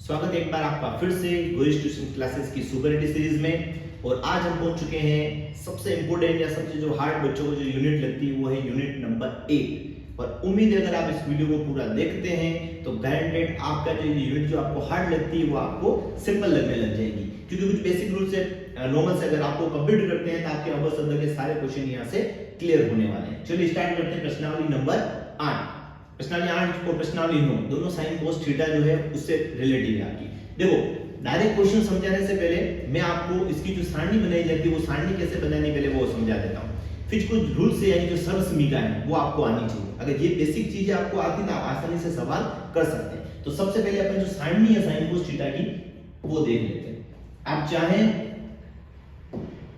स्वागत है एक बार आपका फिर से गोरिश ट्यूशन क्लासेस की सुपर हिट सीरीज में। और आज हम पहुंच चुके हैं सबसे इंपॉर्टेंट या सबसे जो हार्ड बच्चों को जो यूनिट लगती है वो है यूनिट नंबर 8। और उम्मीद है अगर आप इस वीडियो को पूरा देखते हैं तो गारंटेड आपका जो यूनिट जो आपको हार्ड लगती है वो आपको सिंपल लगने लग जाएगी, क्योंकि कुछ बेसिक रूल से नॉर्मल से अगर आपको कंप्लीट करते हैं तो आपके अवश्य शब्द के सारे क्वेश्चन यहाँ से क्लियर होने वाले हैं। चलिए स्टार्ट करते हैं प्रश्नावली नंबर 8। प्रश्नावली 8 और प्रश्नावली 9 दोनों साइन कोस थीटा जो है उससे रिलेटिव है आपकी। देखो डायरेक्ट क्वेश्चन समझाने से पहले मैं आपको इसकी जो सारणी बनाई जाती है वो सारणी कैसे बनानी पहले वो समझा देता हूँ। फिर कुछ रूल से यानी जो सर्वसमीका है वो आपको आनी चाहिए। अगर ये बेसिक चीजें आपको आती ना आप आसानी से सवाल कर सकते हैं। तो सबसे पहले अपन जो सारणी है साइन कोस थीटा की वो देख लेते हैं। आप चाहें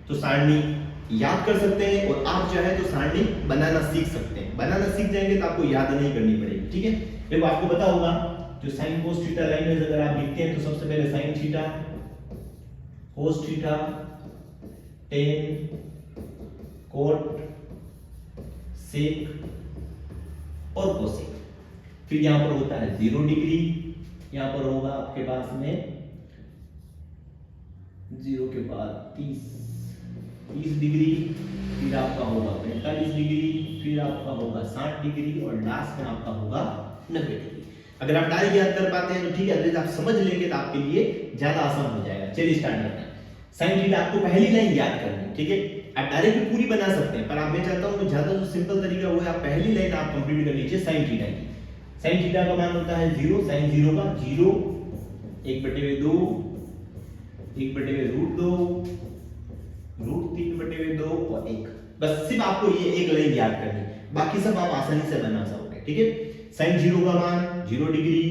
तो सारणी याद कर सकते हैं और आप चाहे तो सारणी बनाना सीख सकते हैं। बनाना सीख जाएंगे तो आपको याद नहीं करनी पड़ेगी, ठीक है। देखो आपको पता होगा जो साइन कोस थीटा लाइन में अगर आप लिखते हैं तो सबसे पहले sine theta, cos theta, tan, cot, sec और कोसेक। फिर यहां पर होता है 0 डिग्री, यहां पर होगा आपके पास में 0 के बाद 30 डिग्री, फिर आपका होगा 45 डिग्री, फिर आपका होगा 60 डिग्री और लास्ट में आपका होगा 90 डिग्री। अगर आप डायरेक्ट याद कर पाते हैं तो ठीक है, अगर आप समझ लेंगे तो आपके लिए ज्यादा आसान हो जाएगा। चलिए स्टार्ट करते हैं। साइन थीटा आपको पहली लाइन याद करनी है, ठीक है। आप डायरेक्ट भी पूरी बना सकते हैं पर आप मैं चाहता हूं कि ज्यादा जो सिंपल तरीका वो है आप पहली लाइन आप कंप्लीट कर लीजिए साइन थीटा की। साइन थीटा का मान होता है 0, साइन 0 का 0, 1/2, 1/√2, √3/2 और 1। बस सिर्फ आपको ये एक लाइन याद करनी है, बाकी सब आप आसानी से बना सकते, ठीक है। साइन 0 का मान 0 डिग्री,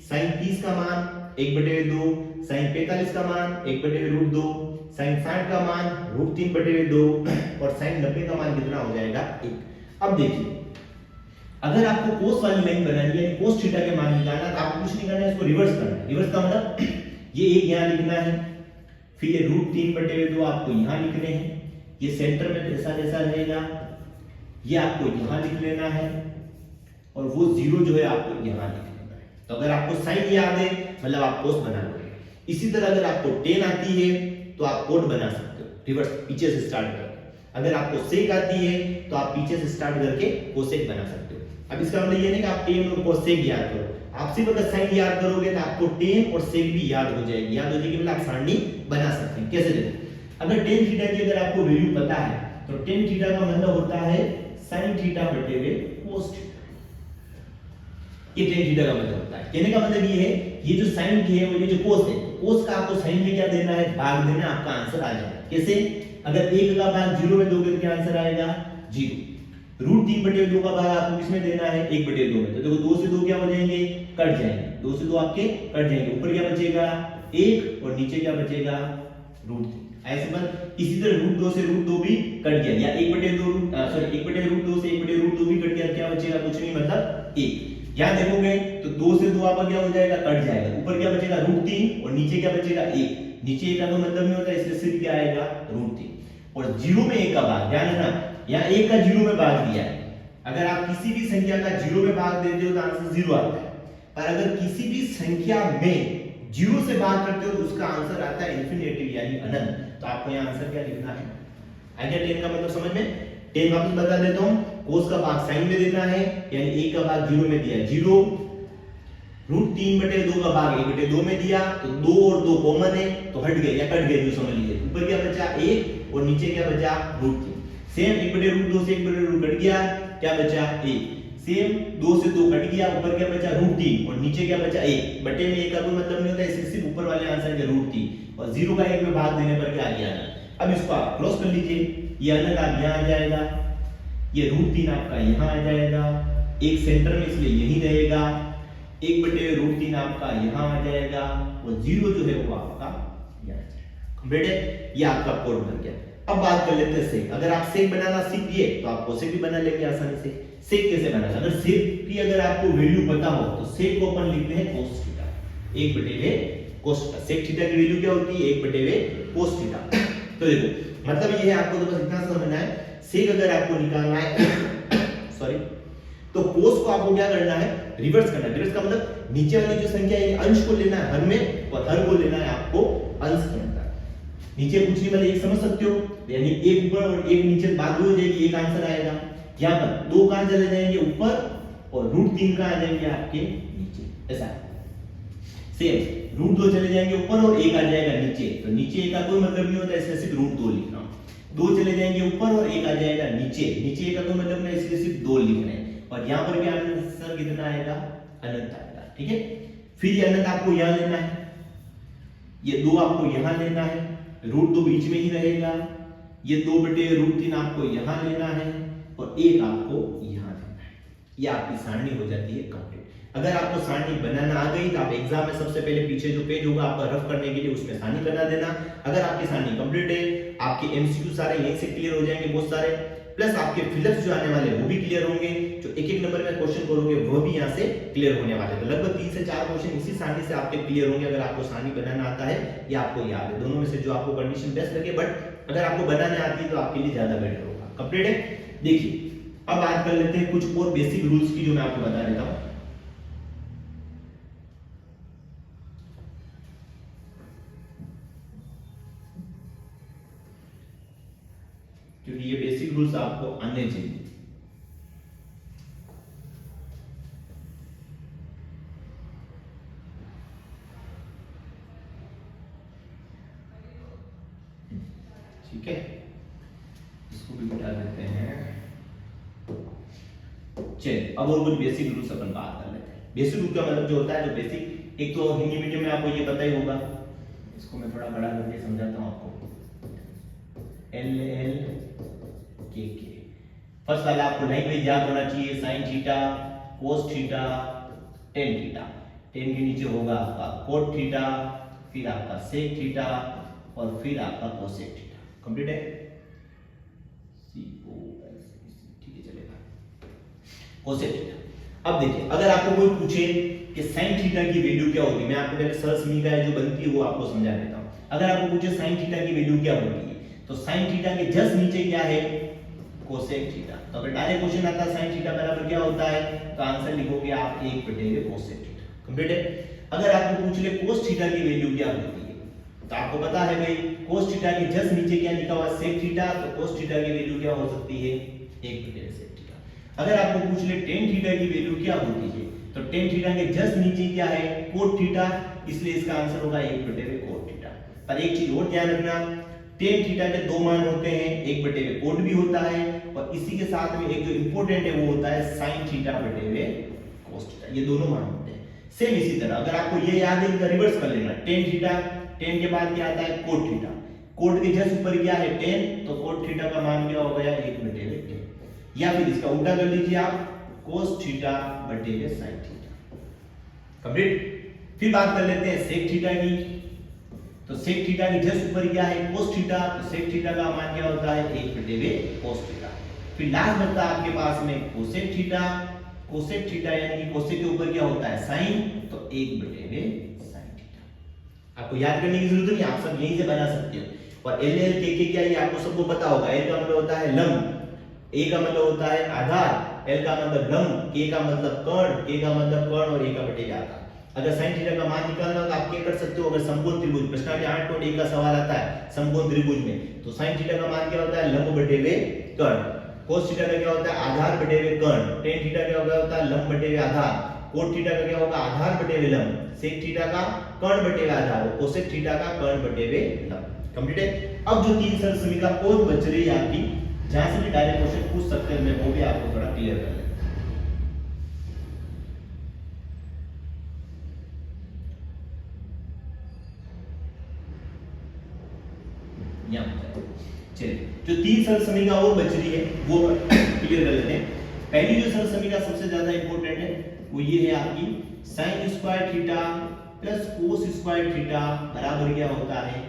साइन 30 का मान 1/2, साइन 45 का मान 1/√2, साइन 60 का मान √3/2 और साइन 90 का मान कितना हो जाएगा 1। अब देखिए अगर आपको कोस वाली लाइन बनानी है, कोस थीटा के मान निकालना तो आपको कुछ नहीं करना है, इसको रिवर्स करना है। रिवर्स का मतलब ये एक यहां लिखना है, फिर ये √3/2 आपको यहां लिखने हैं, ये सेंटर में जैसा जैसा रहेगा ये आपको यहां लिख लेना है और वो 0 जो है आपको यहां लिख लेना है। तो अगर आपको साइन याद है मतलब आप कोस बना लोगे। इसी तरह अगर आपको टेन आती है तो आप कोट बना सकते हो, रिवर्स पीछे से स्टार्ट करके। अगर आपको सेक आती है तो आप पीछे से स्टार्ट करके कोसेक बना सकते हो। अब इसका मतलब ये नहीं कि आप टेन और कोसेक याद करो, आप सिर्फ अगर साइन याद करोगे तो आपको टेन और सेक भी याद हो जाएगी। याद हो जाएगी मतलब आप सारणी बना सकते हैं। कैसे देखो अगर टेन थीटा की अगर आपको वैल्यू पता है तो टेन थीटा का मतलब होता है साइन थीटा बटे कोस थीटा। ये टेन थीटा का मतलब होता है। कहने का मतलब ये है ये जो साइन की है वो ये जो कोस है, कोस का आपको साइन में क्या देना है, भाग देना, आपका आंसर आ जाएगा। कैसे अगर 1 का भाग 0 में दोगे तो क्या आंसर आएगा 0। √3/2 का भाग आपको किसमें देना है 1/2 में। तो देखो 2 से 2 क्या हो जाएंगे, कट जाएंगे। 2 से 2 आपके कट जाएंगे, ऊपर क्या बचेगा 1 और नीचे क्या बचेगा √3। ऐसे पर इसी तरह √2 से √2 भी कट गया, या 1/2 सॉरी 1/√2 से 1/√2 भी कट गया, क्या बचेगा कुछ नहीं मतलब 1। यहां देखोगे तो 2 से 2 आपका क्या हो जाएगा कट जाएगा, ऊपर क्या बचेगा √3 और नीचे क्या बचेगा 1। नीचे 1 का तो मतलब नहीं होता, इसलिए सिर्फ क्या आएगा √3। और 0 में 1 का भाग, ध्यान रखना यहां 1 का 0 में भाग दिया है। अगर आप किसी भी संख्या का 0 में भाग देते हो तो आंसर 0 आता है, पर अगर किसी भी संख्या में 0 से भाग करते हो तो उसका आंसर आता है इन्फिनिटी यानी अनंत। तो आपको यहां आंसर क्या लिखना है, आइडिया टेन का मतलब समझ में। टेन वापस बता देता हूं, कोस का भाग साइन में देना है यानी 1 का भाग 0 में दिया 0, √3/2 का भाग 1/2 में दिया तो 2 और 2 कॉमन है तो हट गए या कट गए जो समझ लीजिए। ऊपर क्या बचा 1 और नीचे क्या बचा √3। सेम 1/2 से 1/2 कट गया, क्या बचा 1। सेम 2 से 2 कट गया, ऊपर क्या बचा √3 और नीचे क्या बचा 1। बटे में 1 का कोई मतलब नहीं होता, इसलिए सिर्फ ऊपर वाले आंसर के √3 और 0 का 1 में भाग देने पर क्या आ गया। अब इसको आप क्रॉस कर लीजिए, ये अनंत आप यहां आ जाएगा, ये √3 आपका यहां आ जाएगा, एक सेंटर में इसलिए यही रहेगा, 1/√3 आपका यहां आ जाएगा और 0 जो है वो आपका यहां आ जाएगा। कंप्लीट है, ये आपका कोड बन गया। अब बात कर लेते हैं सेक। अगर आप सेक बनाना सीख गए तो आप कोसेक भी बना लेंगे आसानी से। सेक कैसे बनाना, अगर सेक की अगर आपको वैल्यू पता हो तो सेक को अपन लिखते हैं कोस थीटा, 1/कोस थीटा। सेक थीटा की वैल्यू क्या होती है 1/कोस थीटा। तो देखो मतलब ये है, आपको तो बस इतना समझना है, सेक अगर आपको निकालना है सॉरी तो कोस को आपको क्या करना है रिवर्स करना है। रिवर्स का मतलब नीचे वाली जो संख्या है अंश को लेना है हर में और हर को लेना है आपको अंश के अंदर। नीचे पूछने वाले एक समझ सकते हो, यानी एक ऊपर और एक नीचे बात हो जाएगी, एक आंसर आएगा। यहाँ पर दो कहां चले जाएंगे ऊपर और √3 कहां आ जाएंगे आपके नीचे, ऐसा सेम √2 चले जाएंगे ऊपर और एक आ जाएगा नीचे, तो नीचे एक का कोई मतलब नहीं होता, इसलिए सिर्फ √2 लिख रहा हूं। दो चले जाएंगे ऊपर और एक आ जाएगा नीचे, नीचे एक का कोई मतलब नहीं, इसलिए सिर्फ 2 लिख रहे हैं। और यहाँ पर भी आंसर कितना आएगा, अनंत आएगा, ठीक है। फिर ये अनंत आपको यहाँ लेना है, ये 2 आपको यहाँ लेना है, √2 बीच में ही रहेगा, ये 2/√3 आपको यहाँ लेना है और एक आपको यहाँ लेना है। ये आपकी सारणी हो जाती है कंप्लीट। अगर आपको सारणी बनाना आ गई तो आप एग्जाम में सबसे पहले पीछे जो पेज होगा आपका रफ करने के लिए उसमें सारणी बना देना। अगर आपकी सारणी कंप्लीट है, आपके एमसीक्यू सारे यहीं से क्लियर हो जाएंगे बहुत सारे, प्लस आपके फिलअप्स जो आने वाले वो भी क्लियर होंगे, जो एक एक नंबर में क्वेश्चन करोगे वो भी यहाँ से क्लियर होने वाले। तो लगभग 3 से 4 क्वेश्चन इसी सारणी से आपके क्लियर होंगे अगर आपको सारणी बनाना आता है या आपको याद है, दोनों में से जो आपको कंडीशन बेस्ट लगे। बट अगर आपको बनाने आती है तो आपके लिए ज्यादा बेटर होगा। कंप्लीट है। देखिए अब बात कर लेते हैं कुछ और बेसिक रूल्स की जो मैं आपको बता देता हूं। क्योंकि ये बेसिक रूल्स आपको आने चाहिए। ठीक है, इसको भी मिटा देते हैं। चलिए अब और कुछ बेसिक रूल्स अपन बात कर लेते हैं। बेसिक रूल का मतलब जो होता है, जो बेसिक, एक तो हिंदी मीडियम में आपको ये पता ही होगा, इसको मैं थोड़ा बड़ा करके समझाता हूं आपको। LLKK फर्स्ट वाला आपको लैंग्वेज याद होना चाहिए, sin theta, cos theta, tan theta. tan के नीचे होगा आपका cot थीटा, फिर आपका sec थीटा और फिर आपका cosec थीटा। कंप्लीट है, ठीक है चलेगा। cosec theta. अब देखिए अगर आपको कोई पूछे कि sin थीटा की वैल्यू क्या होगी, मैं आपको पहले सरल समीकरण जो बनती है वो आपको समझा देता हूं। अगर आपको पूछे sin थीटा की वैल्यू क्या होती है, तो sin थीटा के जस्ट नीचे क्या है, cosec थीटा। तो अगर डायरेक्ट क्वेश्चन आता है sin थीटा बराबर क्या होता है, तो आंसर लिखोगे आप 1/cosec थीटा। कंप्लीट है। अगर आपको पूछ ले cos थीटा की वैल्यू क्या होती है, तो आपको पता है भाई cos थीटा के जस्ट नीचे क्या लिखा हुआ है, sec थीटा, तो cos थीटा की वैल्यू क्या हो सकती है, 1/sec थीटा। अगर आपको पूछ ले tan थीटा की वैल्यू क्या होती है, तो tan थीटा के जस्ट नीचे क्या है, cot थीटा, इसलिए इसका आंसर होगा 1/cot थीटा। पर एक चीज और ध्यान रखना, tan थीटा के दो मान होते हैं, 1/cot भी होता है और इसी के साथ में एक जो इंपॉर्टेंट है वो होता है sin थीटा/cos थीटा, ये दोनों मान होते हैं। सेम इसी तरह अगर आपको ये याद है इनका रिवर्स कर लेना, tan थीटा, tan के बाद क्या आता है cot थीटा, cot के जस्ट ऊपर क्या है tan, तो cot थीटा का मान क्या हो गया 1/tan, या फिर इसका उल्टा कर लीजिए आप cos थीटा/sin थीटा। कंप्लीट। फिर बात कर लेते हैं sec थीटा की, तो sec थीटा के जस्ट ऊपर क्या है cos थीटा, तो sec थीटा का मान क्या होता है 1/cos थीटा। फिर लास्ट बचता है आपके पास में cosec थीटा, cosec थीटा यानी कि cosec के ऊपर क्या होता है sin, तो 1/sin थीटा। आपको याद करने की जरूरत नहीं, आप सब यहीं से बना सकते हो। और LLKK क्या, ये आपको सबको पता होगा। L का मतलब होता है लंब, A का मतलब होता है आधार, L का मतलब लंब, K का मतलब कर्ण, K का मतलब कर्ण और A का बटेगा आधार। अगर sin थीटा का मान निकालना हो तो आप क्या कर सकते हो, अगर समकोण त्रिभुज प्रश्न के 8.1 का सवाल आता है समकोण त्रिभुज में, तो sin थीटा का मान क्या होता है लंब बटे कर्ण, cos थीटा का क्या होता है आधार बटे कर्ण, tan थीटा क्या होता है लंब बटे आधार, cot थीटा का क्या होगा आधार बटे लंब, sec थीटा का कर्ण बटे आधार और cosec थीटा का कर्ण बटे लंब। कंप्लीट है। अब जो तीन सरल समीकरण और बच रही है आपकी, जहां से भी डायरेक्ट क्वेश्चन पूछ सकते हैं, मैं वो भी आपको थोड़ा क्लियर कर लें। चलिए जो तीन सरल समीकरण और बच रही है वो क्लियर कर लेते हैं। पहली जो सरल समीकरण सबसे ज्यादा इंपॉर्टेंट है वो ये है आपकी sin square theta plus cos square theta बराबर क्या होता है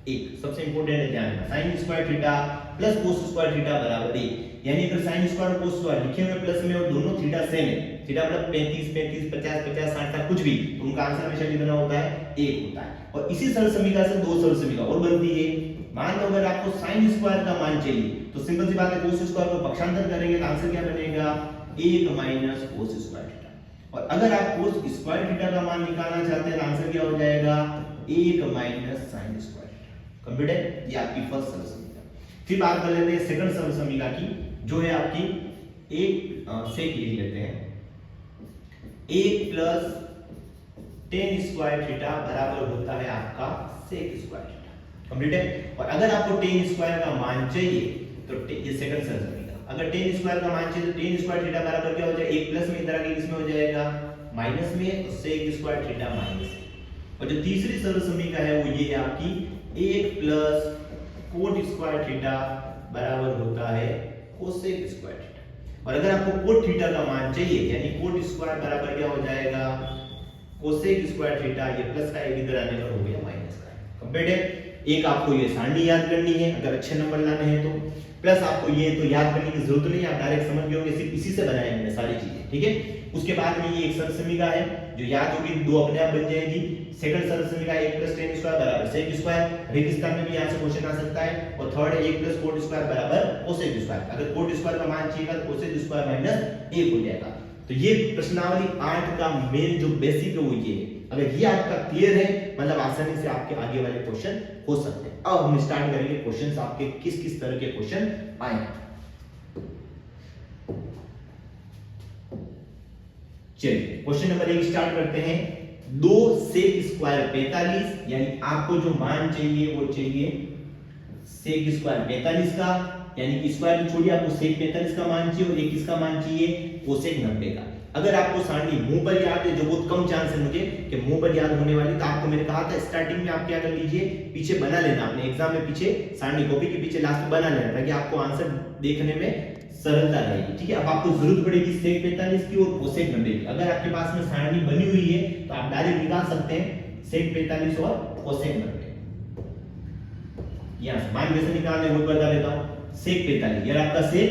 1। सबसे इंपॉर्टेंट है, ध्यान रखना, sin square theta plus cos square theta बराबर 1। यानी अगर sin स्क्वायर और cos स्क्वायर लिखे हुए प्लस में और दोनों थीटा सेम है, थीटा मतलब 35 35 50 50 60 60 कुछ भी, तो उनका आंसर हमेशा कितना होता है 1 होता है। और इसी सरल समीकरण से दो सरल समीकरण और बनती है। मान लो अगर आपको sin स्क्वायर का मान चाहिए तो सिंपल सी बात है cos स्क्वायर को पक्षांतर करेंगे तो आंसर क्या बनेगा 1 - cos स्क्वायर थीटा। और अगर आप कोस स्क्वायर थीटा का मान निकालना चाहते हैं तो आंसर क्या हो जाएगा 1 minus sine square theta. Complete है, ये आपकी फर्स्ट सरल समीकरण। फिर बात कर लेते हैं सेकंड सरल समीकरण की, जो है आपकी एक सेक लिख लेते हैं 1 प्लस टेन स्क्वायर थीटा बराबर होता है आपका सेक स्क्वायर थीटा। कंप्लीट है। और अगर आपको टेन स्क्वायर का मान चाहिए तो ये सेकंड सरल समीकरण, अगर टेन स्क्वायर का मान चाहिए तो टेन स्क्वायर थीटा बराबर क्या हो जाएगा 1 प्लस में इधर आके किसमें हो जाएगा माइनस में, तो सेक स्क्वायर थीटा माइनस। और जो तीसरी सरल समीकरण है वो ये है आपकी 1 प्लस कोट स्क्वायर थीटा बराबर होता है कोसेक स्क्वायर थीटा। और अगर आपको कोट थीटा का मान चाहिए यानी कोट स्क्वायर बराबर क्या हो जाएगा कोसेक स्क्वायर थीटा, ये प्लस का एक इधर आने पर हो गया माइनस का। कंप्लीट है। एक आपको ये सारणी याद करनी है अगर अच्छे नंबर लाने हैं तो, प्लस आपको ये तो याद करने की जरूरत नहीं, आप डायरेक्ट समझ गए होंगे, सिर्फ इसी से बनाए हमने सारी चीजें। ठीक है। उसके बाद में ये एक सरल समीकरण है जो याद होगी, दो अपने आप बन जाएगी। सेकंड सरल समीकरण 1 प्लस टेन स्क्वायर बराबर सेक स्क्वायर, रेगिस्तान में भी यहाँ से क्वेश्चन आ सकता है। और थर्ड है 1 प्लस कोट स्क्वायर बराबर कोसेक स्क्वायर, अगर कोट स्क्वायर का मान चाहिए तो कोसेक स्क्वायर माइनस 1 हो जाएगा। तो ये प्रश्नावली 8 का मेन जो बेसिक है वो ये है। अगर ये आपका क्लियर है मतलब आसानी से आपके आगे वाले क्वेश्चन हो सकते हैं। अब हम स्टार्ट करेंगे क्वेश्चंस आपके किस किस तरह के क्वेश्चन आए हैं। चलिए क्वेश्चन नंबर 1 स्टार्ट करते हैं। 2 सेक स्क्वायर 45, यानी आपको जो मान चाहिए वो चाहिए सेक स्क्वायर 45 का, यानी कि स्क्वायर छोड़िए आपको सेक 45 का मान चाहिए और एक किसका मान चाहिए कोसेक 90 का। अगर आपको सारणी मुंह पर याद है, जो बहुत कम चांस है मुझे कि मुंह पर याद होने वाली, तो आपको मैंने कहा था स्टार्टिंग में आप क्या कर लीजिए पीछे बना लेना, अपने एग्जाम में पीछे सारणी कॉपी के पीछे लास्ट में बना लेना ताकि आपको आंसर देखने में सरलता रहेगी। ठीक है। अब आपको जरूरत पड़ेगी सेक 45 की और कोसेक 90 की। अगर आपके पास में सारणी बनी हुई है तो आप डायरेक्ट निकाल सकते हैं सेक 45 और कोसेक 90। यहां से मान कैसे निकालने वो बता देता हूं। सेक 45 ये आपका सेक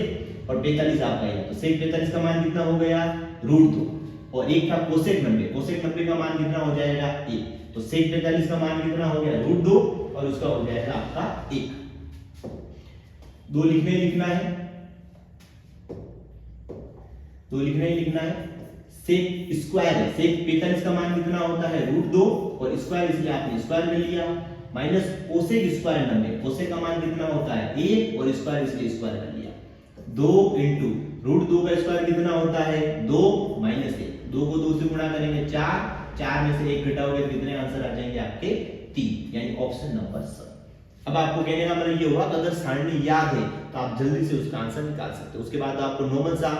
और 45 आपका है, तो सेक 45 का मान कितना हो गया √2 और एक था कोसेक 90, कोसेक 90 का मान कितना हो जाएगा 1, तो सेक 45 का मान कितना हो गया √2 और उसका हो जाएगा आपका 1। 2 लिखना है, 2 लिखना है। सेक स्क्वायर है, सेक 45 का मान कितना होता है √2 और स्क्वायर इसलिए आपने स्क्वायर ले लिया, माइनस कोसेक स्क्वायर 90, कोसेक का मान कितना होता है 1 और स्क्वायर इसलिए स्क्वायर कर लिया। 2 इंटू √2 का स्क्वायर कितना होता है 2 माइनस 1, 2 को 2 से गुणा करेंगे 4, 4 में से 1 घटाओगे कितने आंसर आ जाएंगे आपके 3, यानी ऑप्शन नंबर सी। अब आपको कहने का मतलब ये हुआ कि अगर सारणी याद है तो आप जल्दी से उसका आंसर निकाल सकते हो। उसके बाद आपको नॉर्मल सा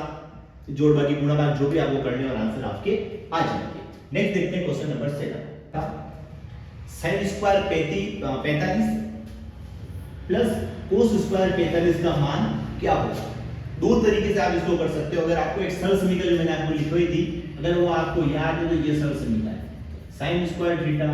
जोड़ भागी गुणा भाग जो भी आपको करने और आंसर आपके आ जाएंगे। नेक्स्ट देखते हैं question number 7। sin square 45 plus cos square 45 का मान क्या होगा। दो तरीके से आप इसको कर सकते हो। अगर आपको एक सरल समीकरण मैंने आपको लिखी हुई थी, अगर वो आपको याद है तो ये सरल समीकरण है sin square theta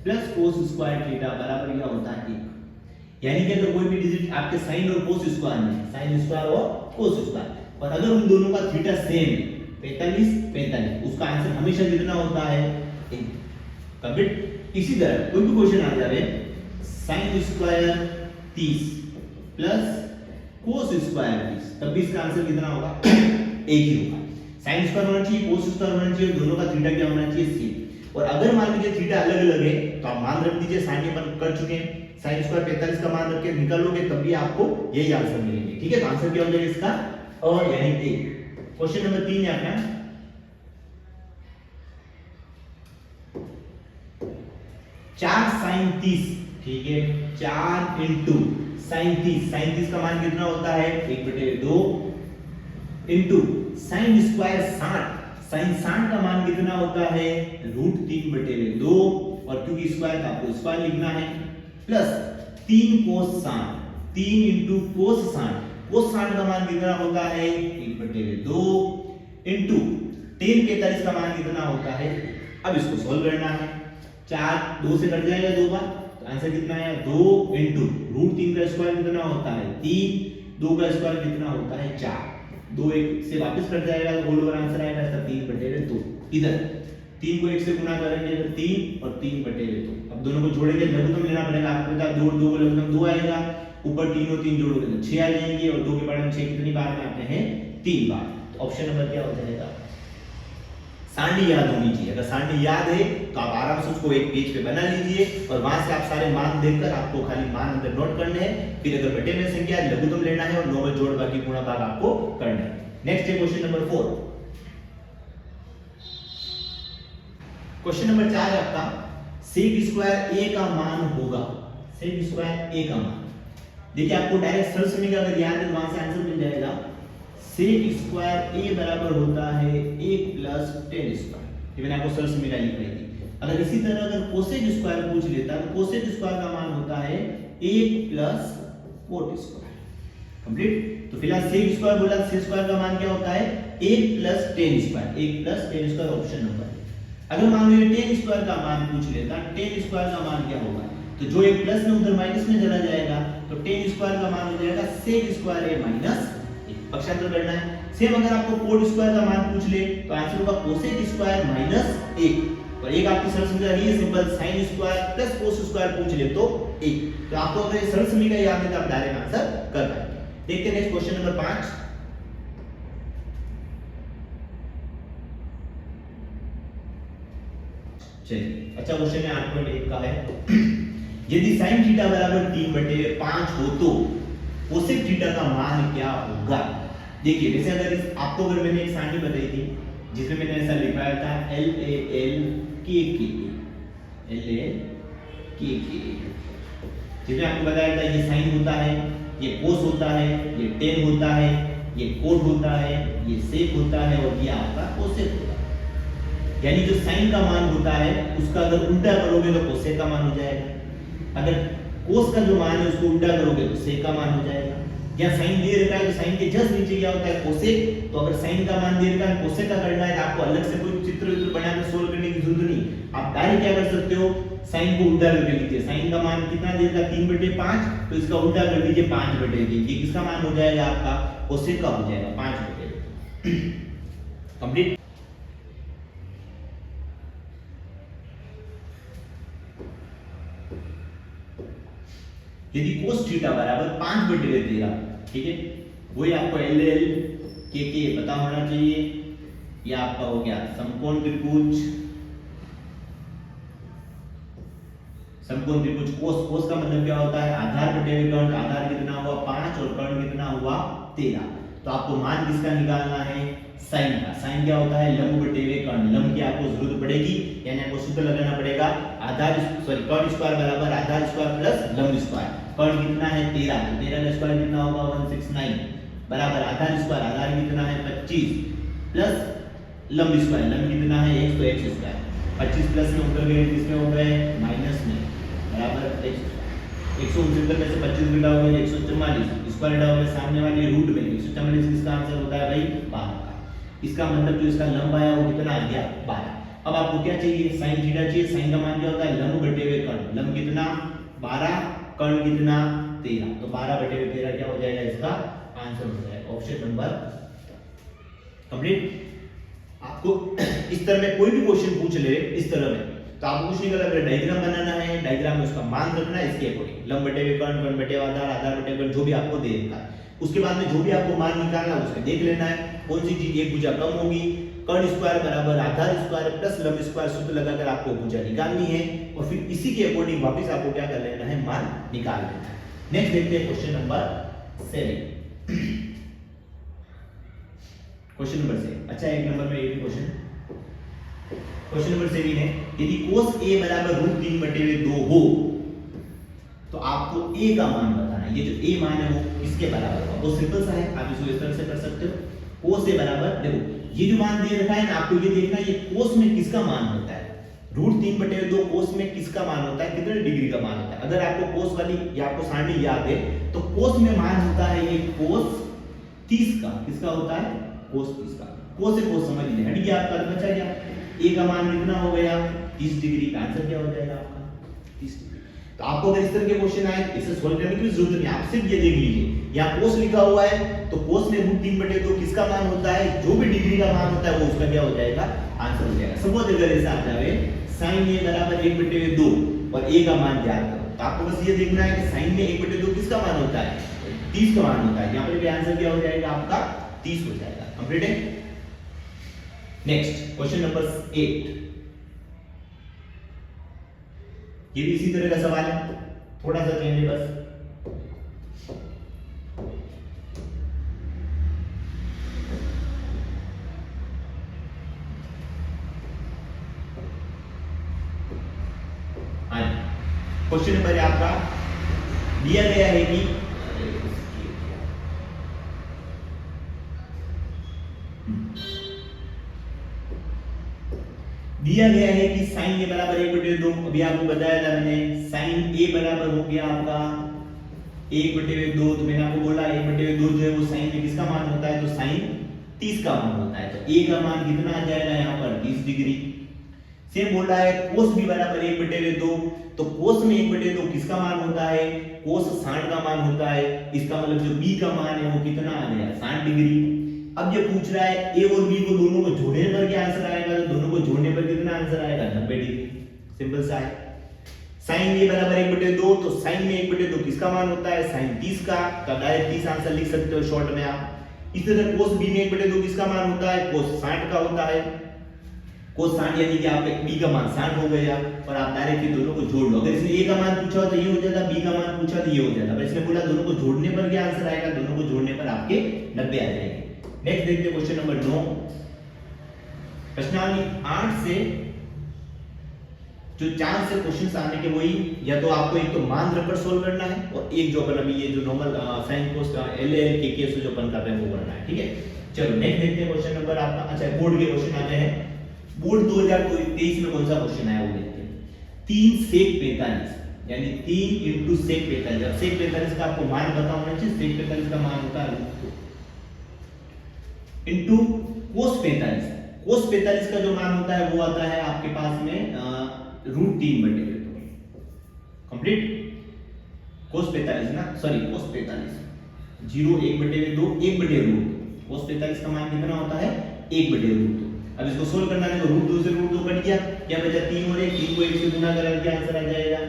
plus cos square theta बराबर क्या होता है 1। यानी कि अगर कोई भी डिजिट आपके sin और कोस स्क्वायर में, sin स्क्वायर और कोस स्क्वायर, और अगर उन दोनों का थीटा सेम है 45 45, उसका आंसर हमेशा कितना होता है 1। कंप्लीट। इसी तरह कोई भी क्वेश्चन आ जाए sin square 30 plus cos square 30, तब भी इसका आंसर कितना होगा 1 ही होगा। sin स्क्वायर होना चाहिए, कोस स्क्वायर होना चाहिए, दोनों का थीटा क्या होना चाहिए सेम। और अगर मान लीजिए थीटा अलग अलग है तो आप मान रख दीजिए, साइन अपन कर चुके हैं, sin स्क्वायर 45 का मान रख के निकालोगे तब भी आपको यही आंसर मिलेंगे। ठीक है। तो आंसर क्या हो जाएगा इसका और यानी 1। क्वेश्चन नंबर 3 है अपना 4 sin 30, ठीक है, 4 इंटू sin 30 का मान कितना होता है 1/2 इंटू sin स्क्वायर 60, sin 60 का मान कितना होता है √3/2 और क्योंकि स्क्वायर का आपको स्क्वायर लिखना है, plus 3 cos 60, 3 into cos 60, cos 60 का मान कितना होता है 1/2 इंटू tan 45 का मान कितना होता है। अब इसको सोल्व करना है, 4 2 से कट जाएगा 2 बार, तो आंसर कितना है 2 इंटू √3 का स्क्वायर कितना होता है 3, 2 का स्क्वायर कितना होता है 4, 2 1 से वापस कट जाएगा तो होल ओवर आंसर आएगा इसका 3/2। इधर 3 को 1 से गुणा करेंगे तो 3 और 3/2। अब दोनों को जोड़ेंगे लघुत्तम लेना पड़ेगा, आपको पता है 2 2 को लघुत्तम 2 आएगा, ऊपर 3 और 3 जोड़ोगे तो 6 आ जाएंगे और 2 के बाद हम 6 कितनी बार में आते हैं 3 बार। तो ऑप्शन नंबर क्या हो जाएगा सारणी याद होनी चाहिए। अगर सारणी याद है तो आप आराम से उसको एक पेज पे बना लीजिए और वहां से आप सारे मान देखकर आपको खाली मान अंदर नोट करने हैं। फिर अगर बटे में संख्या लघुत्तम लेना है और नॉर्मल जोड़ बाकी पूर्ण भाग आपको करना है। नेक्स्ट है क्वेश्चन नंबर 4। क्वेश्चन नंबर 4 है आपका sec स्क्वायर a का मान होगा। sec स्क्वायर a का मान, देखिए आपको डायरेक्ट सरल समीकरण अगर याद है तो वहां से आंसर मिल जाएगा। sec स्क्वायर a बराबर होता है 1 प्लस tan स्क्वायर। ये मैंने आपको सरल समीकरण लिख रही थी। अगर इसी तरह अगर cosec स्क्वायर पूछ लेता तो cosec स्क्वायर का मान होता है 1 प्लस cot स्क्वायर। कंप्लीट। तो फिलहाल sec स्क्वायर बोला, sec स्क्वायर का मान क्या होता है 1 plus tan square. 1 plus tan square option number. अगर मान लो tan स्क्वायर का मान पूछ लेता, tan स्क्वायर का मान क्या होगा, तो जो एक प्लस में उधर माइनस में चला जाएगा तो tan स्क्वायर का मान हो जाएगा sec स्क्वायर a माइनस 1। पक्षांतर करना है। सेम अगर आपको cot स्क्वायर का मान पूछ ले तो आंसर होगा cosec स्क्वायर माइनस 1। और एक आपकी सरल समीकरण है simple sin square plus cos square पूछ ले तो 1। तो आपको अगर ये सरल समीकरण याद है तो आप डायरेक्ट आंसर कर पाएंगे। देखते हैं नेक्स्ट क्वेश्चन नंबर 5। चलिए अच्छा क्वेश्चन है 8.1 का है। यदि sin थीटा बराबर 3/5 हो तो cosec थीटा का मान क्या होगा। देखिए वैसे अगर आपको अगर मैंने एक सारणी बताई थी जिसमें मैंने ऐसा लिखवाया था LAL KK जिसमें आपको बताया था ये sin होता है, ये cos होता है, ये tan होता है, ये cot होता है, ये sec होता है और ये आपका cosec होता है। यानी जो sin का मान होता है उसका अगर उल्टा करोगे तो cosec का मान हो जाएगा। अगर cos का जो मान है उसको उल्टा करोगे तो sec का मान हो जाएगा। या sin दे रखा है तो sin के जस्ट नीचे क्या होता है cosec। तो अगर sin का मान दे रखा है cosec का करना है तो आपको अलग से कोई चित्र बनाकर सोल्व करने की जरूरत नहीं। आप डायरेक्ट क्या कर सकते हो, sin को उल्टा करके लीजिए। sin का मान कितना दे रखा है 3/5, तो इसका उल्टा कर दीजिए 5/3। ये किसका मान हो जाएगा आपका cosec का हो जाएगा 5/3। कंप्लीट। यदि cos थीटा बराबर 5/13, ठीक है, वही आपको LL KK पता होना चाहिए। ये आपका हो गया समकोण त्रिभुज। समकोण त्रिभुज cos का मतलब क्या होता है आधार बटे कर्ण। आधार कितना हुआ 5 और कर्ण कितना हुआ 13। तो आपको मान किसका निकालना है sin का। sin क्या होता है लंब बटे कर्ण। लंब की आपको जरूरत पड़ेगी, यानी आपको सूत्र लगाना पड़ेगा कर्ण स्क्वायर बराबर आधार स्क्वायर प्लस लंब स्क्वायर। कर्ण कितना है 13, तो 13 का स्क्वायर कितना होगा 169 बराबर आधार स्क्वायर। आधार कितना है 25 प्लस लंब स्क्वायर। लंब कितना है 1 तो x स्क्वायर। 25 प्लस में उतर गए किसमें हो गए माइनस में बराबर x स्क्वायर। 169 में से 25 घटा हो गया 144 स्क्वायर हटा हो गया सामने वाले रूट में 144। इसका आंसर होता है भाई 12 का। इसका मतलब जो इसका लंब आया वो कितना आ गया 12। अब आपको क्या चाहिए sin थीटा चाहिए। sin का मान क्या होता है लंब बटे हुए कर्ण। लंब कितना 12, कर्ण कितना 13, तो 12/13 क्या हो जाएगा इसका आंसर हो जाएगा ऑप्शन नंबर कंप्लीट। आपको इस तरह में कोई भी क्वेश्चन पूछ ले इस तरह में तो आपको कुछ नहीं करना, अगर डायग्राम बनाना है डायग्राम में उसका मान रखना है इसके अकॉर्डिंग। लंब बटे हुए कर्ण, कर्ण बटे आधार, आधार बटे कर्ण, जो भी आपको दे रखा है उसके बाद में जो भी आपको मान निकालना है उसका देख लेना है कौन सी चीज एक भुजा कम होगी। कर्ण स्क्वायर बराबर आधार स्क्वायर प्लस लंब स्क्वायर सूत्र लगाकर आपको भुजा निकालनी है और फिर इसी के अकॉर्डिंग वापस आपको क्या कर लेना है मान निकाल लेना है। नेक्स्ट देखते हैं क्वेश्चन नंबर 7। क्वेश्चन नंबर 7 अच्छा 1 नंबर में ये भी क्वेश्चन नंबर 7 है यदि cos a बराबर √3/2 हो तो आपको a का मान बताना है। ये जो a मान है वो किसके बराबर होगा। वो सिंपल सा है, आप इसको इस तरह से कर सकते हो। cos a बराबर देखो ये जो मान दे रखा है ना आपको ये देखना है ये cos में किसका मान होता है। √3/2 cos में किसका मान होता है, कितने डिग्री का मान होता है। अगर आपको cos वाली या आपको सारणी याद है तो cos में मान होता है ये cos 30 का। किसका होता है cos 30 का। cos से cos समझ लीजिए हट गया आपका, बचा क्या a का मान कितना हो गया 30 डिग्री का। आंसर क्या हो जाएगा आपका 30 डिग्री। तो आपको अगर इस तरह के क्वेश्चन आए इसे सॉल्व करने की जरूरत नहीं, आप सिर्फ ये देख लीजिए यहाँ cos लिखा हुआ है तो cos में √3/2 किसका मान होता है, जो भी डिग्री का मान होता है वो उसका क्या हो जाएगा आंसर हो जाएगा। सपोज अगर ऐसा आ जाए sin a बराबर 1/2 और a का मान ज्ञात करो तो आपको बस ये देखना है कि sin में 1/2 किसका मान होता है 30 का मान होता है। यहाँ पर भी आंसर क्या हो जाएगा आपका 30 हो जाएगा। कंप्लीट है। नेक्स्ट क्वेश्चन नंबर 8, ये भी इसी तरह का सवाल है, थोड़ा सा चेंज है बस। क्वेश्चन नंबर है आपका, दिया गया है कि दिया गया है कि साइन ए बराबर 1/2, अभी आपको बताया था मैंने, साइन ए बराबर हो गया आपका 1/2। तो मैंने आपको बोला 1/2 जो है वो साइन में किसका मान होता है, तो साइन 30 का मान होता है। तो ए का मान कितना आ जाएगा यहाँ पर 30 डिग्री। सेम बोल रहा है कोस बी बराबर 1/2, तो कोस में 1/2 किसका मान होता है, कोस 60 का मान होता है। इसका मतलब जो बी का मान है वो कितना आ गया 60 डिग्री। अब ये पूछ रहा है ए और बी को दोनों को जोड़ने पर क्या आंसर आएगा, तो दोनों को जोड़ने पर कितना आंसर आएगा 90 डिग्री। सिंपल सा है। साइन ए बराबर 1/2, तो साइन में 1/2 किसका मान होता है, साइन 30 का। तो डायरेक्ट 30 आंसर लिख सकते हो शॉर्ट में आप। इसी तरह कोस बी में 1/2 किसका मान होता है, कोस 60 का होता है। कोस 60 यानी कि आपका बी का मान 60 हो गया, और आप डायरेक्ट दोनों को जोड़ लो। अगर इसने ए का मान पूछा तो ये हो जाता, बी का मान पूछा तो ये हो जाता, पर इसने बोला दोनों को जोड़ने पर क्या आंसर आएगा, दोनों को जोड़ने पर आपके 90 आ जाएंगे। नेक्स्ट देखते हैं क्वेश्चन नंबर 9। प्रश्नावली 8 से जो 4 से क्वेश्चंस आने के वही, या तो आपको एक तो मान रखकर सोल्व करना है, और एक जो अपन अभी ये जो normal sine cos L L के के से जो अपन कर रहे हैं वो करना है। ठीक है, चलो नेक्स्ट देखते हैं क्वेश्चन नंबर आपका, अच्छा बोर्ड के क्वेश्चन आते हैं। बोर्ड 2023 में कौन सा क्वेश्चन आया वो देखते हैं। 3 sec 45 यानी 3 into sec 45। अब sec 45 का आपको मान पता होना चाहिए। sec 45 का मान होता है इनटू cos 45। cos 45 का जो मान होता है वो आता है आपके पास में √3/2 कंप्लीट। cos 45 ना, सॉरी cos 45 0 1/2 1/√। cos 45 का मान कितना होता है 1/√। अब इसको सोल्व करना है तो √2 से √2 कट गया, क्या बचा 3 और 1। 3 को 1 से गुना करें क्या आंसर आ जाएगा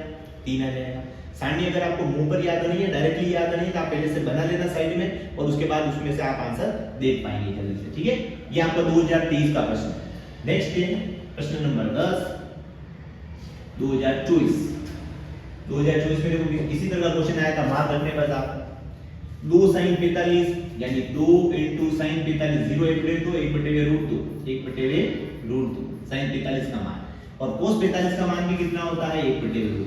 3 आ जाएगा। सारणी अगर आपको मुंह पर याद नहीं है, डायरेक्टली याद नहीं है, तो आप पहले से बना लेना साइड में, और उसके बाद उसमें से आप आंसर देख पाएंगे जल्दी से। ठीक है, ये आपका 2023 का प्रश्न। नेक्स्ट है प्रश्न नंबर 10 2024। 2024 में देखो इसी तरह का क्वेश्चन आया था, मान रखने पर था 2 sin 45 यानी 2 into sin 45 0 1/2 1/√2 1/√2 sin 45 का मान, और cos 45 का मान भी कितना होता है 1/√2।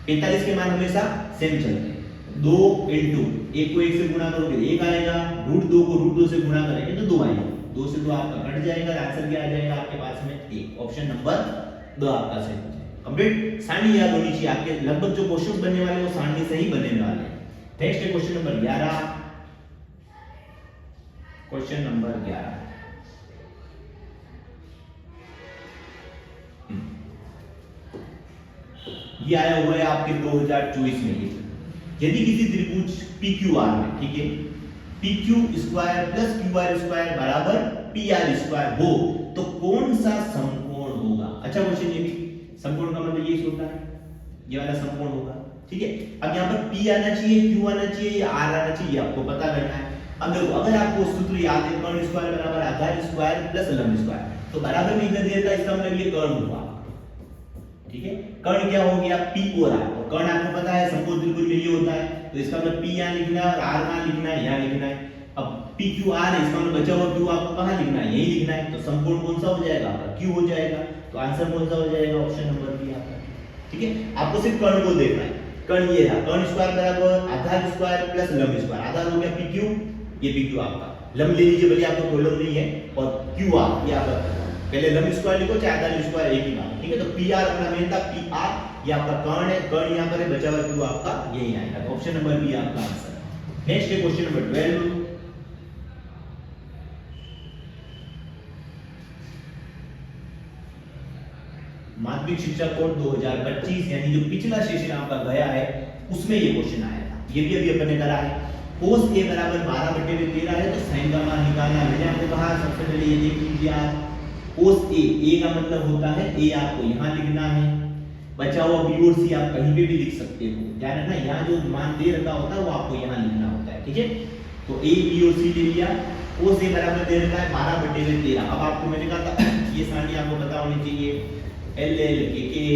45 के मान हमेशा सेम चलते हैं। 2 into 1 को 1 से गुणा करोगे 1 आएगा, √2 को √2 से गुणा करेंगे तो 2 आएगा। 2 से 2 आपका कट जाएगा, आंसर क्या आ जाएगा आपके पास में 1। ऑप्शन नंबर 2 आपका सही हो जाएगा। कंप्लीट। सारणी याद होनी चाहिए आपके, लगभग जो क्वेश्चंस बनने वाले वो सारणी से ही बनने वाले हैं। नेक्स्ट है क्वेश्चन नंबर 11। क्वेश्चन नंबर 11 ये आया हुआ है आपके 2024 में। यदि किसी त्रिभुज PQR में, ठीक है, PQ² + QR² बराबर PR² हो तो कौन सा समकोण होगा। अच्छा क्वेश्चन, ये भी समकोण का मतलब यही होता है, ये वाला समकोण होगा। ठीक है, अब यहाँ पर P आना चाहिए, Q आना चाहिए या R आना चाहिए, आपको पता करना है। अब देखो, अगर आपको सूत्र याद है कर्ण स्क्वायर बराबर आधार स्क्वायर प्लस लंब स्क्वायर, तो बराबर में इधर देता, इसका मतलब ये कर्ण हुआ। ठीक है, कर्ण क्या हो गया P और R, और कर्ण आपको पता है समकोण त्रिभुज में ये होता है, तो इसका मतलब P यहाँ लिखना है और R कहाँ लिखना है, यहाँ लिखना है। अब PQR है, इसका मतलब बचा हुआ Q आपको कहाँ लिखना है, यही लिखना है। तो समकोण कौन सा हो जाएगा आपका Q हो जाएगा। तो आंसर कौन सा हो जाएगा, ऑप्शन नंबर बी आपका। ठीक है, आपको सिर्फ कर्ण को देखना है। कर्ण ये रहा, कर्ण स्क्वायर बराबर आधार स्क्वायर प्लस लंब स्क्वायर। आधार हो गया PQ, ये PQ आपका। लंब ले लीजिए, भले आपको प्रॉब्लम नहीं है, और QR ये आपका, पहले लंब स्क्वायर लिखो चाहे आधार स्क्वायर, एक ही बात। ठीक है, तो PR अपना मेन था, PR ये आपका कर्ण है, कर्ण यहाँ पर है, बचा हुआ Q आपका यही आएगा। तो ऑप्शन नंबर बी आपका आंसर। नेक्स्ट है क्वेश्चन नंबर 12। माध्यमिक शिक्षा कोड 2025 यानी जो पिछला सेशन आपका गया है उसमें ये क्वेश्चन आया था, ये भी अभी अपन ने करा है। cos a बराबर 12/13 है, तो sin का मान निकालना है। मैंने आपको कहा सबसे पहले ये देख लीजिए आप, cos a का मतलब होता है a आपको यहाँ लिखना है, बचा हुआ b और c आप कहीं पे भी लिख सकते हो। ध्यान रखना, यहाँ जो मान दे रखा होता है वो आपको यहाँ लिखना होता है। ठीक है, तो a b और c ले लिया, कोस ए बराबर दे रखा है 12/13। अब आपको मैंने कहा था ये सारणी आपको पता होनी चाहिए, एल एल के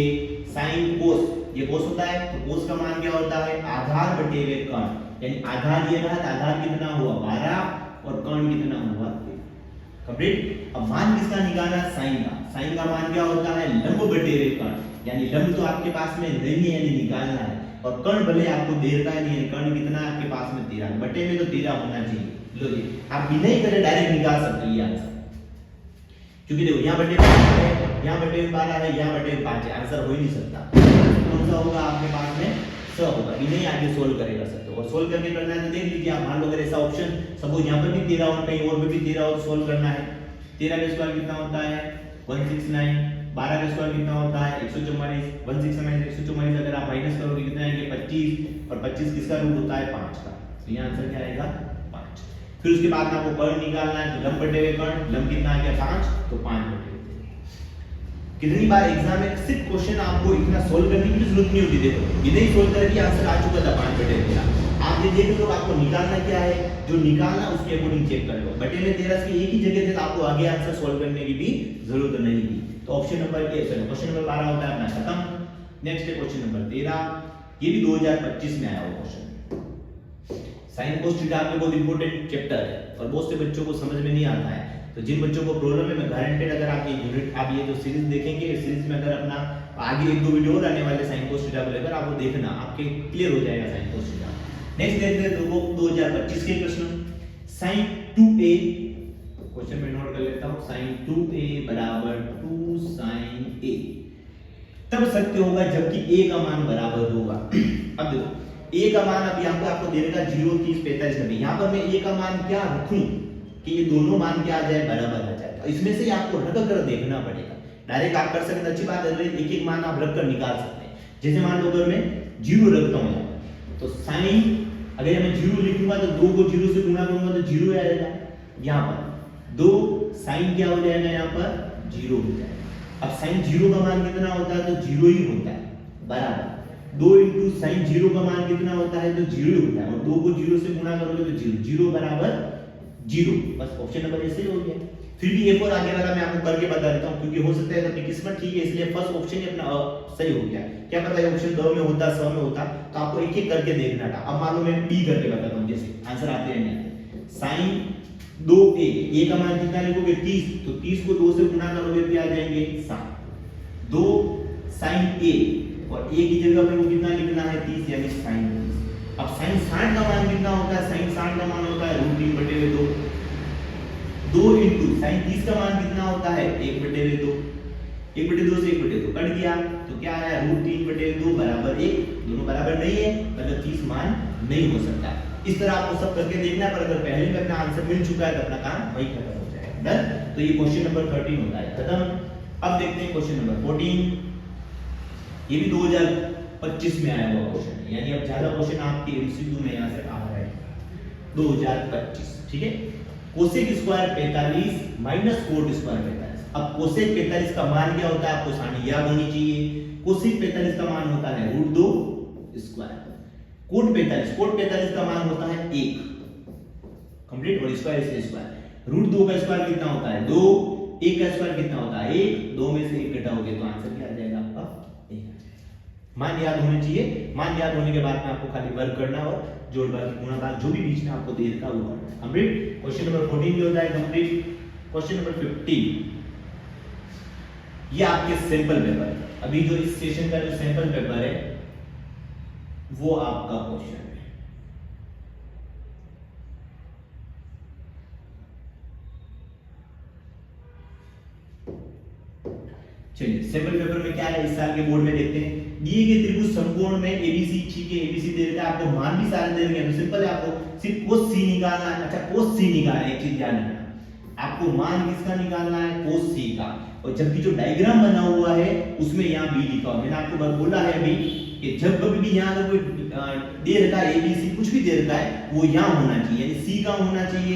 साइन कोस, ये कोस होता है तो कोस का मान क्या होता है आधार बटे हुए कर्ण, यानी आधार ये रहा तो आधार कितना हुआ 12 और कर्ण कितना हुआ 13। कंप्लीट। अब मान किसका निकालना साइन का, साइन का मान क्या होता है लंब बटे हुए कर्ण, यानी लंब तो आपके पास में नहीं है यानी निकालना है, और कर्ण भले आपको दे रखा है यानी कर्ण कितना आपके पास में 13, बटे में तो 13 होना चाहिए। लो जी आप बिना ही करे डायरेक्ट निकाल सकते हो ये आंसर, क्योंकि देखो यहाँ बटे 5 है, यहाँ बटे 12 है, यहाँ बटे 5 है, आंसर हो ही नहीं सकता। कौन सा होगा आपके पास में स होगा, बिना ही आगे सोल्व करेगा सकते हो। और सोल्व करके करना है तो देख लीजिए आप, मान लो अगर ऐसा ऑप्शन सपोज यहाँ पर भी 13 और कहीं और पे भी 13 और सोल्व करना है, 13 का स्क्वायर कितना होता है 169, 12 का स्क्वायर कितना होता है 144, 169 144 अगर आप माइनस करोगे कितना आएंगे 25, और 25 किसका रूट होता है 5 का, तो ये आंसर क्या आएगा 5। फिर उसके बाद आपको कर्ण निकालना है, तो लंब बटे हुए कर्ण, लंब कितना आ गया 5, तो 5 बटे। कितनी बार एग्जाम में सिर्फ क्वेश्चन आपको इतना सोल्व करने की जरूरत नहीं होती, देखो ये नहीं सोल्व करके आंसर आ चुका था 5 बटे 13, आप ये देख लो आपको निकालना क्या है, जो निकालना उसके अकॉर्डिंग चेक कर लो। बटे में 13 की एक ही जगह थे तो आपको आगे आंसर सोल्व करने की भी जरूरत नहीं थी। तो option number A sorry question number 12 होता है अपना खत्म। नेक्स्ट है क्वेश्चन नंबर 13, ये भी 2025 में आया हुआ क्वेश्चन। साइन कोस थीटा आपके बहुत इंपॉर्टेंट चैप्टर है और बहुत से बच्चों को समझ में नहीं आता है, तो जिन बच्चों को प्रॉब्लम है मैं गारंटेड अगर आप ये यूनिट आप ये जो सीरीज देखेंगे, इस सीरीज में अगर अपना आगे 1-2 वीडियो और आने वाले साइन कोस थीटा को लेकर आपको देखना, आपके क्लियर हो जाएगा साइन कोस थीटा। नेक्स्ट देखते हैं 2025 के प्रश्न। sin 2a, क्वेश्चन में नोट कर लेता हूं, sin 2a बराबर 2 sin a तब सत्य होगा जबकि a का मान बराबर होगा। अब देखो a का मान अब यहां पे आपको दे देगा 0 30 45 90, यहां पर मैं a का मान क्या रखूं कि ये दोनों मान क्या आ जाए बराबर आ जाए, तो इसमें से आपको रख कर देखना पड़ेगा। डायरेक्ट आप कर सकते हैं, अच्छी बात है, एक एक मान आप रख कर निकाल सकते हैं। जैसे मान लो अगर मैं 0 रखता हूं तो sin, अगर मैं 0 लिखूंगा तो 2 को 0 से गुणा करूंगा तो 0 आ जाएगा, यहां पर 2 sin क्या हो जाएगा यहां पर 0 हो जाएगा। अब sin 0 का मान कितना होता है तो 0 ही होता है, बराबर 2 into sin 0 का मान कितना होता है तो 0 ही होता है, और 2 को 0 से गुणा करोगे तो 0 0 बराबर 0, बस ऑप्शन नंबर ऐसे ही हो गया। फिर भी एक और आगे वाला मैं आपको करके बता देता हूं, क्योंकि हो सकता है अपनी किस्मत ठीक है इसलिए फर्स्ट ऑप्शन ही अपना सही हो गया, क्या पता है ऑप्शन 2 में होता 100 में होता, तो आपको एक एक करके देखना था। अब मान लो मैं बी करके बताता हूं, जैसे आंसर आते हैं नहीं, sin 2a, a का मान कितना लिखोगे 30, तो 30 को 2 से गुणा करोगे तो आ जाएंगे 7, 2 sin a, और a की जगह पे वो कितना लिखना है 30 यानी sin 30। अब sin 60 का मान कितना होता है, sin 60 का मान होता है √3/2, 2 into sin 30 का मान कितना होता है 1/2, 1/2 से 1/2 कट गया तो क्या आया √3/2 बराबर 1, दोनों बराबर नहीं है मतलब 30 मान नहीं हो सकता। इस तरह आपको सब करके देखना है, पर अगर पहले में अपना आंसर मिल चुका है तो अपना काम वही खत्म हो जाएगा। डन, तो ये क्वेश्चन नंबर 13 होता है खत्म। अब देखते हैं क्वेश्चन नंबर 14, ये भी 2025 में आया हुआ क्वेश्चन है, यानी अब ज्यादा क्वेश्चन आपके एमसीक्यू में यहां से आ रहा है 2025, ठीक है। Cosec square 45 minus cot square 45। अब कोसेक 45 का मान क्या होता है आपको सारणी याद होनी चाहिए, कोसेक 45 का मान होता है √2 स्क्वायर, कोट 45 का मान होता है 1 कंप्लीट, और स्क्वायर इसलिए स्क्वायर, √2 का स्क्वायर कितना होता है 2, 1 का स्क्वायर कितना होता है 1, 2 में से 1 घटाओगे तो आंसर क्या आ जाएगा आपका 1। मान याद होने चाहिए, मान याद होने के बाद में आपको खाली वर्क करना और जोड़ भाग गुणा भाग जो भी बीच में आपको दे रखा वो करना कंप्लीट। क्वेश्चन नंबर 14 भी होता है कंप्लीट। क्वेश्चन नंबर 15, ये आपके सैंपल पेपर, अभी जो इस सेशन का जो सैंपल पेपर है वो आपका क्वेश्चन है। चलिए सैंपल पेपर में क्या है इस साल के बोर्ड में देखते हैं। दिए गए त्रिभुज समकोण में एबीसी, ठीक है एबीसी दे रखा है, आपको मान भी सारे दे रखे हैं, तो सिंपल है आपको सिर्फ कोस सी निकालना है। अच्छा कोस सी निकालना है, एक चीज ध्यान रखना, आपको मान किसका निकालना है कोस सी का, और जबकि जो डायग्राम बना हुआ है उसमें यहाँ बी लिखा हुआ है। मैंने आपको बोला है अभी कि जब कभी भी यहाँ अगर कोई दे रखा है एबीसी कुछ भी दे रखा है वो यहाँ होना चाहिए, यानी सी का होना चाहिए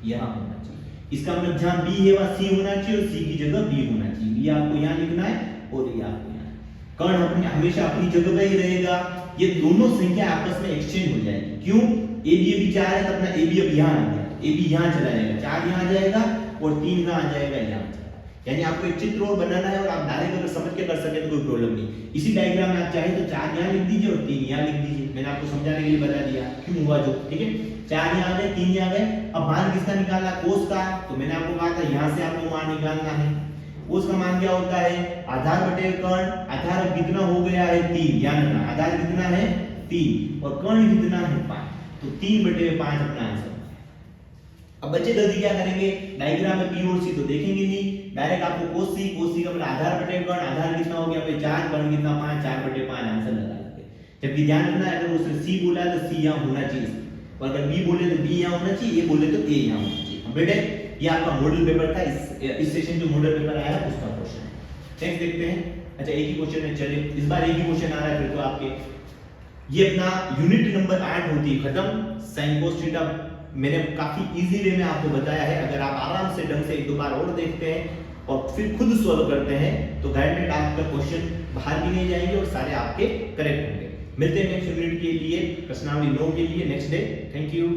यहाँ होना चाहिए। इसका मतलब जहाँ बी है वहाँ सी होना चाहिए और सी की जगह बी होना चाहिए। बी आपको यहाँ लिखना है और ये आपको यहाँ, कर्ण अपने हमेशा अपनी जगह पे ही रहेगा। ये दोनों संख्या आपस में एक्सचेंज हो जाएगी, क्यों ए बी 4 है तो अपना ए बी अब यहाँ आ गया, ए भी यहाँ चला जाएगा, 4 यहाँ जाएगा और 3 कहाँ आ जाएगा, यहाँ चला। यानी आपको एक चित्र और बनाना है और आप डायरेक्ट अगर समझ के कर सके तो कोई प्रॉब्लम नहीं। इसी डायग्राम में आप चाहे तो 4 यहाँ लिख दीजिए और 3 यहाँ लिख दीजिए, मैंने आपको समझाने के लिए बता दिया क्यों हुआ जो, ठीक है। 4 यहाँ आ गए, 3 यहाँ गए। अब मान किसका निकालना, कोस का। तो मैंने आपको कहा था यहाँ से आपको मान निकालना है। कोस का मान क्या होता है, आधार बटे कर्ण। आधार कितना हो गया है, 3, यानी आधार कितना है 3 और कर्ण कितना है 5, तो 3/5 अपना आंसर। अब बच्चे जल्दी क्या करेंगे, डायग्राम में पी और सी तो देखेंगे नहीं, डायरेक्ट आपको कोस सी का मतलब आधार बटे कर्ण। आधार कितना हो गया भाई 4, कर्ण कितना 5, 4/5 आंसर लगा लेंगे। जबकि ध्यान रखना अगर उसने सी बोला है तो सी यहाँ होना चाहिए, और अगर बी बोले तो बी यहाँ होना चाहिए, ए बोले तो ए यहाँ होना चाहिए। बेटे ये आपका मॉडल पेपर था, इस सेशन जो मॉडल पेपर आया उसका क्वेश्चन है। नेक्स्ट देखते हैं। अच्छा एक ही क्वेश्चन है, चलिए इस बार एक ही क्वेश्चन आ रहा है फिर तो आपके। ये अपना यूनिट नंबर 8 होती है खत्म। साइन कोस थीटा मैंने काफी इजी वे में आपको बताया है, अगर आप आराम से ढंग से एक दो बार और देखते हैं और फिर खुद सॉल्व करते हैं तो गाइडेड आपका क्वेश्चन बाहर भी नहीं जाएंगे और सारे आपके करेक्ट होंगे। मिलते हैं नेक्स्ट यूनिट के लिए, प्रश्नावली 9 के लिए नेक्स्ट डे। Thank you.